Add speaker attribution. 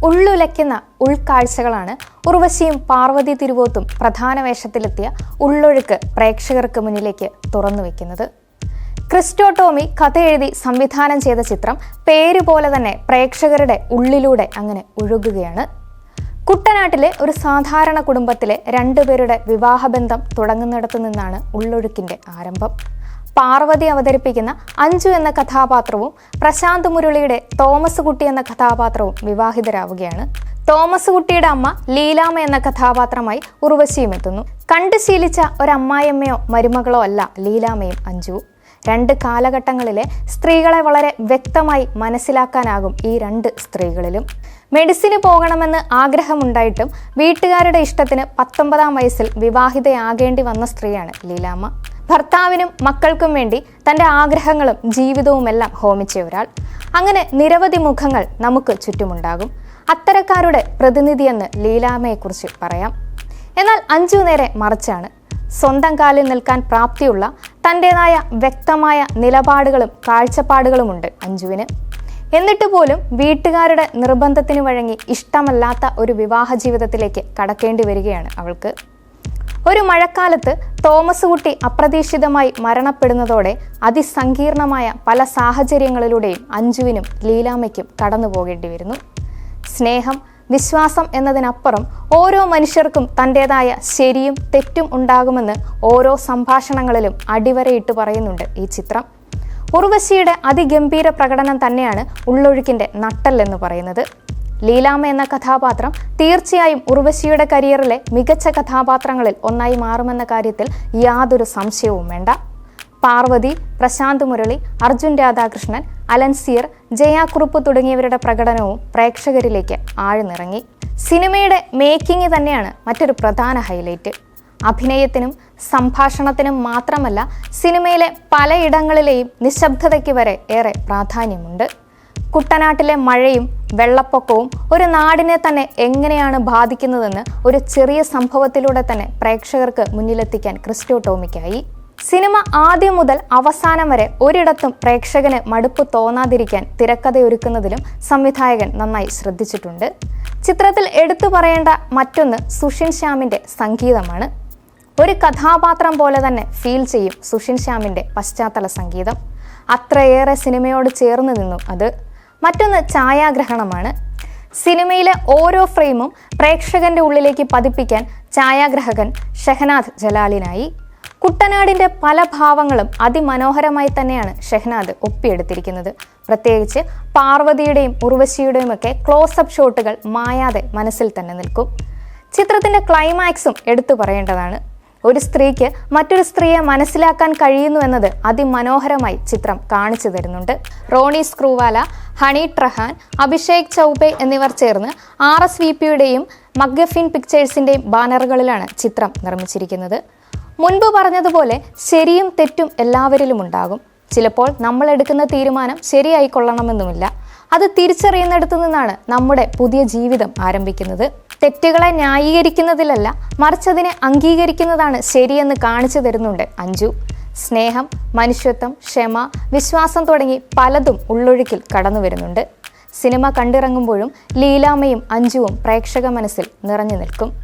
Speaker 1: ഉള്ളുലയ്ക്കുന്ന ഉൾക്കാഴ്ചകളാണ് ഉർവശിയും പാർവതി തിരുവോത്തും പ്രധാന വേഷത്തിലെത്തിയ ഉള്ളൊഴുക്ക് പ്രേക്ഷകർക്ക് മുന്നിലേക്ക് തുറന്നുവെക്കുന്നത്. ക്രിസ്റ്റോ ടോമി കഥ എഴുതി സംവിധാനം ചെയ്ത ചിത്രം പേരുപോലെ തന്നെ പ്രേക്ഷകരുടെ ഉള്ളിലൂടെ അങ്ങനെ ഒഴുകുകയാണ്. കുട്ടനാട്ടിലെ ഒരു സാധാരണ കുടുംബത്തിലെ രണ്ടുപേരുടെ വിവാഹബന്ധം തുടങ്ങുന്നിടത്തു നിന്നാണ് ഉള്ളൊഴുക്കിന്റെ ആരംഭം. പാർവതി അവതരിപ്പിക്കുന്ന അഞ്ജു എന്ന കഥാപാത്രവും പ്രശാന്ത് മുരളിയുടെ തോമസ് കുട്ടി എന്ന കഥാപാത്രവും വിവാഹിതരാവുകയാണ്. തോമസ് കുട്ടിയുടെ അമ്മ ലീലാമ്മ എന്ന കഥാപാത്രമായി ഉർവശിയും എത്തുന്നു. കണ്ടു ശീലിച്ച ഒരമ്മായിയമ്മയോ മരുമകളോ അല്ല ലീലാമ്മയും അഞ്ജുവും. രണ്ട് കാലഘട്ടങ്ങളിലെ സ്ത്രീകളെ വളരെ വ്യക്തമായി മനസ്സിലാക്കാനാകും ഈ രണ്ട് സ്ത്രീകളിലും. മെഡിസിന് പോകണമെന്ന് ആഗ്രഹമുണ്ടായിട്ടും വീട്ടുകാരുടെ ഇഷ്ടത്തിന് 19-ാം വയസ്സിൽ വിവാഹിതയാകേണ്ടി വന്ന സ്ത്രീയാണ് ലീലാമ്മ. ഭർത്താവിനും മക്കൾക്കും വേണ്ടി തൻ്റെ ആഗ്രഹങ്ങളും ജീവിതവുമെല്ലാം ഹോമിച്ച ഒരാൾ. അങ്ങനെ നിരവധി മുഖങ്ങൾ നമുക്ക് ചുറ്റുമുണ്ടാകും. അത്തരക്കാരുടെ പ്രതിനിധിയെന്ന് ലീലാമ്മയെക്കുറിച്ച് പറയാം. എന്നാൽ അഞ്ജു നേരെ മറിച്ചാണ്. സ്വന്തം കാലിൽ നിൽക്കാൻ പ്രാപ്തിയുള്ള തൻ്റെതായ വ്യക്തമായ നിലപാടുകളും കാഴ്ചപ്പാടുകളുമുണ്ട് അഞ്ജുവിന്. എന്നിട്ട് പോലും വീട്ടുകാരുടെ നിർബന്ധത്തിന് വഴങ്ങി ഇഷ്ടമല്ലാത്ത ഒരു വിവാഹ ജീവിതത്തിലേക്ക് കടക്കേണ്ടി വരികയാണ് അവൾക്ക്. ഒരു മഴക്കാലത്ത് തോമസ് കുട്ടി അപ്രതീക്ഷിതമായി മരണപ്പെടുന്നതോടെ അതിസങ്കീർണമായ പല സാഹചര്യങ്ങളിലൂടെയും അഞ്ജുവിനും ലീലാമ്മയ്ക്കും കടന്നു പോകേണ്ടി വരുന്നു. സ്നേഹം, വിശ്വാസം എന്നതിനപ്പുറം ഓരോ മനുഷ്യർക്കും തൻ്റെതായ ശരിയും തെറ്റും ഉണ്ടാകുമെന്ന് ഓരോ സംഭാഷണങ്ങളിലും അടിവരയിട്ട് പറയുന്നുണ്ട് ഈ ചിത്രം. ഉർവശിയുടെ അതിഗംഭീര പ്രകടനം തന്നെയാണ് ഉള്ളൊഴുക്കിന്റെ നട്ടെല്ലെന്ന് പറയുന്നത്. ലീലാമ്മ എന്ന കഥാപാത്രം തീർച്ചയായും ഉർവശിയുടെ കരിയറിലെ മികച്ച കഥാപാത്രങ്ങളിൽ ഒന്നായി മാറുമെന്ന കാര്യത്തിൽ യാതൊരു സംശയവും വേണ്ട. പാർവതി, പ്രശാന്ത് മുരളി, അർജുൻ രാധാകൃഷ്ണൻ, അലൻസിയർ, ജയാക്കുറുപ്പ് തുടങ്ങിയവരുടെ പ്രകടനവും പ്രേക്ഷകരിലേക്ക് ആഴ്ന്നിറങ്ങി. സിനിമയുടെ മേക്കിംഗ് തന്നെയാണ് മറ്റൊരു പ്രധാന ഹൈലൈറ്റ്. അഭിനയത്തിനും സംഭാഷണത്തിനും മാത്രമല്ല, സിനിമയിലെ പലയിടങ്ങളിലെയും നിശബ്ദതയ്ക്ക് വരെ ഏറെ പ്രാധാന്യമുണ്ട്. കുട്ടനാട്ടിലെ മഴയും വെള്ളപ്പൊക്കവും ഒരു നാടിനെ തന്നെ എങ്ങനെയാണ് ബാധിക്കുന്നതെന്ന് ഒരു ചെറിയ സംഭവത്തിലൂടെ തന്നെ പ്രേക്ഷകർക്ക് മുന്നിലെത്തിക്കാൻ ക്രിസ്റ്റോ ടോമിക്കായി. സിനിമ ആദ്യം മുതൽ അവസാനം വരെ ഒരിടത്തും പ്രേക്ഷകന് മടുപ്പ് തോന്നാതിരിക്കാൻ തിരക്കഥയൊരുക്കുന്നതിലും സംവിധായകൻ നന്നായി ശ്രദ്ധിച്ചിട്ടുണ്ട്. ചിത്രത്തിൽ എടുത്തു പറയേണ്ട മറ്റൊന്ന് സുഷിൻ ശ്യാമിന്റെ സംഗീതമാണ്. ഒരു കഥാപാത്രം പോലെ തന്നെ ഫീൽ ചെയ്യും സുഷിൻ ശ്യാമിന്റെ പശ്ചാത്തല സംഗീതം. അത്രയേറെ സിനിമയോട് ചേർന്ന് നിന്നു അത്. മറ്റൊന്ന് ഛായാഗ്രഹണമാണ്. സിനിമയിലെ ഓരോ ഫ്രെയിമും പ്രേക്ഷകന്റെ ഉള്ളിലേക്ക് പതിപ്പിക്കാൻ ഛായാഗ്രഹകൻ ഷെഹനാദ് ജലാലിനായി. കുട്ടനാടിന്റെ പല ഭാവങ്ങളും അതിമനോഹരമായി തന്നെയാണ് ഷെഹനാദ് ഒപ്പിയെടുത്തിരിക്കുന്നത്. പ്രത്യേകിച്ച് പാർവതിയുടെയും ഉർവശിയുടെയും ഒക്കെ ക്ലോസപ്പ് ഷോട്ടുകൾ മായാതെ മനസ്സിൽ തന്നെ നിൽക്കും. ചിത്രത്തിന്റെ ക്ലൈമാക്സും എടുത്തു പറയേണ്ടതാണ്. ഒരു സ്ത്രീക്ക് മറ്റൊരു സ്ത്രീയെ മനസ്സിലാക്കാൻ കഴിയുന്നു എന്നത് അതിമനോഹരമായി ചിത്രം കാണിച്ചു തരുന്നുണ്ട്. റോണി സ്ക്രൂവാല, ഹണി ട്രഹാൻ, അഭിഷേക് ചൗബെ എന്നിവർ ചേർന്ന് RSVPയുടെയും മഗ്ഗഫിൻ പിക്ചേഴ്സിന്റെയും ബാനറുകളിലാണ് ചിത്രം നിർമ്മിച്ചിരിക്കുന്നത്. മുൻപ് പറഞ്ഞതുപോലെ ശരിയും തെറ്റും എല്ലാവരിലും ഉണ്ടാകും. ചിലപ്പോൾ നമ്മൾ എടുക്കുന്ന തീരുമാനം ശരിയായിക്കൊള്ളണമെന്നുമില്ല. അത് തിരിച്ചറിയുന്നിടത്തു നിന്നാണ് നമ്മുടെ പുതിയ ജീവിതം ആരംഭിക്കുന്നത്. തെറ്റുകളെ ന്യായീകരിക്കുന്നതിലല്ല, മറിച്ച് അതിനെ അംഗീകരിക്കുന്നതാണ് ശരിയെന്ന് കാണിച്ചു തരുന്നുണ്ട് അഞ്ജു. സ്നേഹം, മനുഷ്യത്വം, ക്ഷമ, വിശ്വാസം തുടങ്ങി പലതും ഉള്ളൊഴുക്കിൽ കടന്നു വരുന്നുണ്ട്. സിനിമ കണ്ടിറങ്ങുമ്പോഴും ലീലാമ്മയും അഞ്ജുവും പ്രേക്ഷക മനസ്സിൽ നിറഞ്ഞു നിൽക്കും.